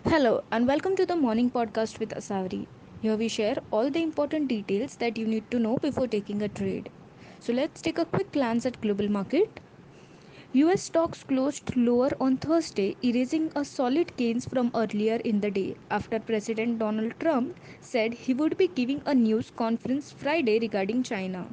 Hello and welcome to the morning podcast with Asavri. Here we share all the important details that you need to know before taking a trade. So let's take a quick glance at global market. US stocks closed lower on Thursday, erasing a solid gains from earlier in the day after President Donald Trump said he would be giving a news conference Friday regarding China.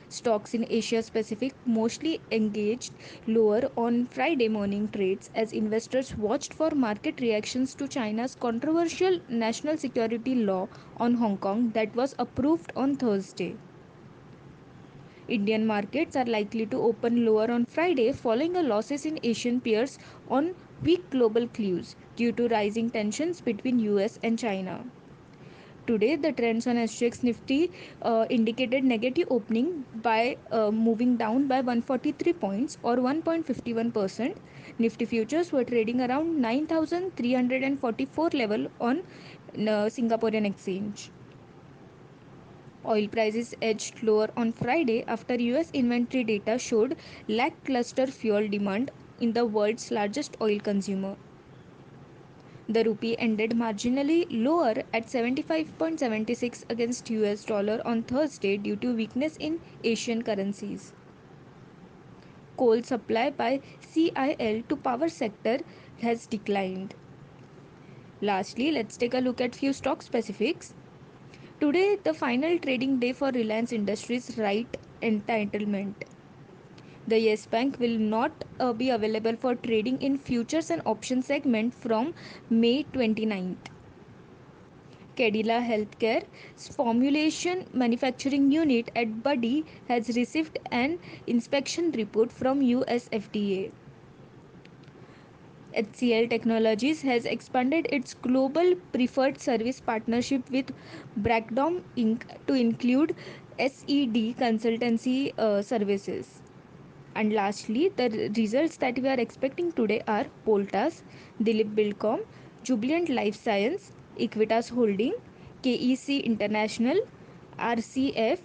Stocks in Asia Pacific mostly engaged lower on Friday morning trades as investors watched for market reactions to China's controversial national security law on Hong Kong that was approved on Thursday. Indian markets are likely to open lower on Friday following a losses in Asian peers on weak global clues due to rising tensions between US and China. Today, the trends on SGX Nifty indicated negative opening by moving down by 143 points or 1.51%. Nifty futures were trading around 9,344 level on Singaporean exchange. Oil prices edged lower on Friday after US inventory data showed lackluster fuel demand in the world's largest oil consumer. The rupee ended marginally lower at 75.76 against US dollar on Thursday due to weakness in Asian currencies. Coal supply by CIL to power sector has declined. Lastly, let's take a look at few stock specifics. Today, the final trading day for Reliance Industries right entitlement. The Yes Bank will not be available for trading in futures and options segment from May 29th. Cadila Healthcare's formulation manufacturing unit at Buddy has received an inspection report from US FDA. HCL Technologies has expanded its global preferred service partnership with Bragdom Inc. to include SED consultancy services. And lastly, the results that we are expecting today are Poltas, Dilip Bilcom, Jubilant Life Science, Equitas Holding, KEC International, RCF,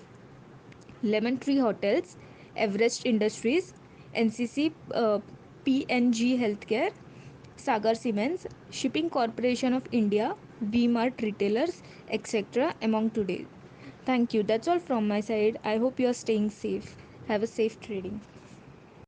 Lemon Tree Hotels, Everest Industries, NCC PNG Healthcare, Sagar Cements, Shipping Corporation of India, V-Mart Retailers, etc. among today. Thank you. That's all from my side. I hope you are staying safe. Have a safe trading.